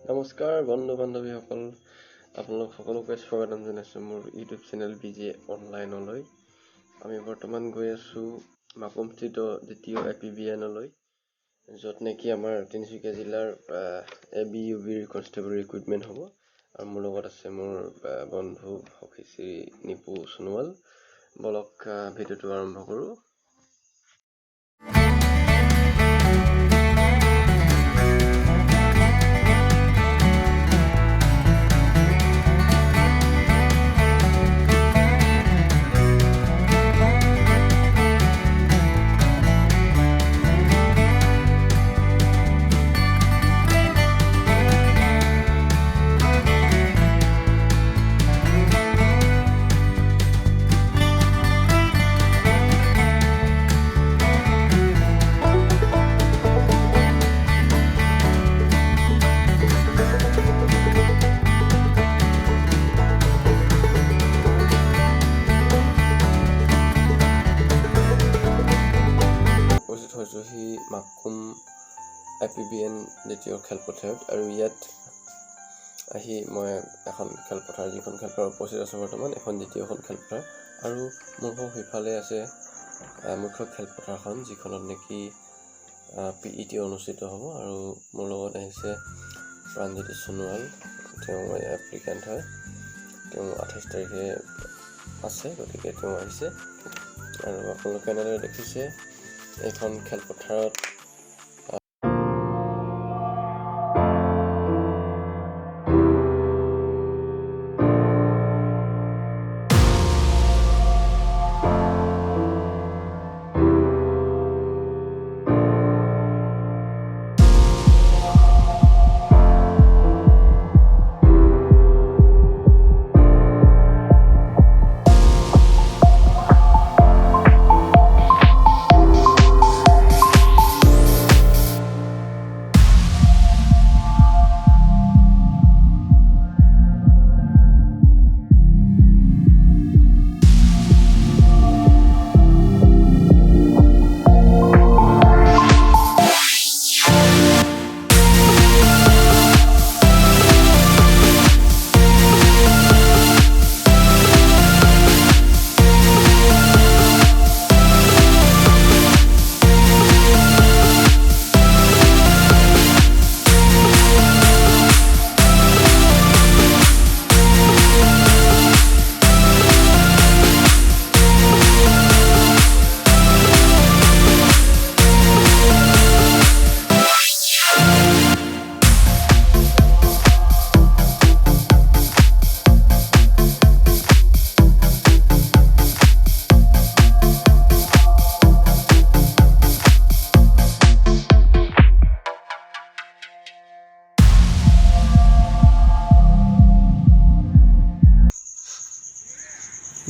নমস্কাৰ বন্ধু বান্ধৱীসকল, আপোনালোক সকলোকে স্বাগতম জনাইছোঁ মোৰ ইউটিউব চেনেল বিজে অনলাইনলৈ। আমি বৰ্তমান গৈ আছোঁ মাকুমস্থিত দ্বিতীয় APBNলৈ, য'ত নেকি আমাৰ তিনিচুকীয়া জিলাৰ ABUB কনষ্টেবল ৰিক্ৰুটমেণ্ট হ'ব। আৰু মোৰ লগত আছে মোৰ বন্ধু সখী নিপু সোণোৱাল। বলক ভিডিঅ'টো আৰম্ভ কৰোঁ। মাকুম APBN দ্বিতীয় খেলপথাৰত, আৰু ইয়াত আহি মই এখন খেলপথাৰ, যিখন খেলপথাৰ উপস্থিত আছোঁ বৰ্তমান, এখন দ্বিতীয়খন খেলপথাৰ। আৰু মোৰ সিফালে আছে মুখ্য খেলপথাৰখন, যিখনত নেকি PET অনুষ্ঠিত হ'ব। আৰু মোৰ লগত আহিছে প্ৰাণজ্যোতি সোণোৱাল, তেওঁ এপ্লিকেণ্ট হয়, তেওঁ 28 তাৰিখে আছে, গতিকে তেওঁ আহিছে। আৰু আপোনালোকে এনেদৰে দেখিছে এইখন খেলপথাৰত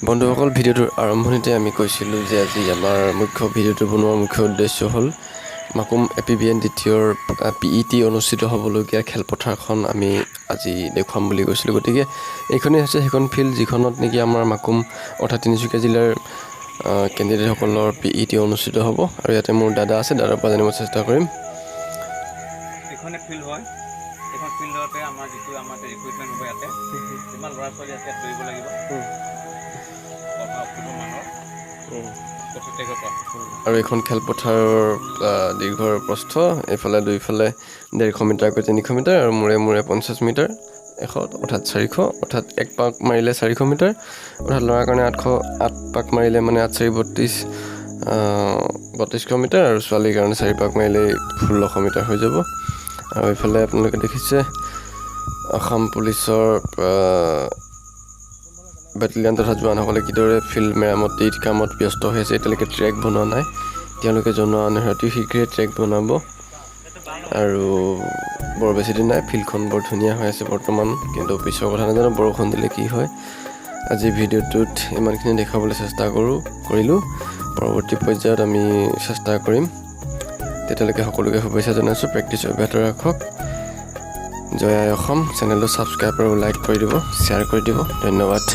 বন্ধুসকল, ভিডিঅ'টোৰ আৰম্ভণিতে আমি কৈছিলোঁ যে আজি আমাৰ ভিডিঅ'টো বনোৱাৰ মুখ্য উদ্দেশ্য হ'ল মাকুম APBN দ্বিতীয়ৰ PET অনুষ্ঠিত হ'বলগীয়া খেলপথাৰখন আমি আজি দেখুৱাম বুলি কৈছিলোঁ। গতিকে এইখনেই হৈছে সেইখন ফিল্ড, যিখনত নেকি আমাৰ মাকুম অৰ্থাৎ তিনিচুকীয়া জিলাৰ কেণ্ডিডেটসকলৰ PET অনুষ্ঠিত হ'ব। আৰু ইয়াতে মোৰ দাদা আছে, দাদাৰ পৰা জানিব চেষ্টা কৰিম। এইখনে ফিল্ড হয়, এইখন ফিল্ডতে আমাৰ যিটো আমাৰ ৰিক্ৰুটমেণ্ট হ'ব, ইয়াতে যিমান ল'ৰা ছোৱালী আছে ইয়াত দৌৰিব লাগিব। আৰু এইখন খেলপথাৰৰ দীৰ্ঘৰ প্ৰস্থ এইফালে দুইফালে 150 মিটাৰকৈ 300 মিটাৰ, আৰু মূৰে মূৰে 50 মিটাৰ 100, অৰ্থাৎ 400, অৰ্থাৎ 1 পাক মাৰিলে 400 মিটাৰ, অৰ্থাৎ ল'ৰাৰ কাৰণে 8 পাক মাৰিলে মানে 8 4 32 মিটাৰ, আৰু ছোৱালীৰ কাৰণে 4 পাক মাৰিলে 1600 মিটাৰ হৈ যাব। আৰু এইফালে আপোনালোকে দেখিছে আসাম পুলিচৰ বেটেলিয়ান তথা জোৱানসকলে কিদৰে ফিল্ড মেৰামতিৰ কামত ব্যস্ত হৈ আছে। এতিয়ালৈকে ট্ৰেক বনোৱা নাই, তেওঁলোকে জনোৱা অনুসৰি অতি শীঘ্ৰে ট্ৰেক বনাব। আৰু বৰ বেছি দিন নাই, ফিল্ডখন বৰ ধুনীয়া হৈ আছে বৰ্তমান, কিন্তু পিছৰ কথা নাজানো, বৰষুণ দিলে কি হয়। আজি ভিডিঅ'টোত ইমানখিনি দেখাবলৈ চেষ্টা কৰিলোঁ। পৰৱৰ্তী পৰ্যায়ত আমি চেষ্টা কৰিম। তেতিয়ালৈকে সকলোকে শুভেচ্ছা জনাইছোঁ। প্ৰেক্টিছ অব্যাহত ৰাখক। জয় আই অসম। চেনেলটো ছাবস্ক্ৰাইব আৰু লাইক কৰি দিব, শ্বেয়াৰ কৰি দিব। ধন্যবাদ।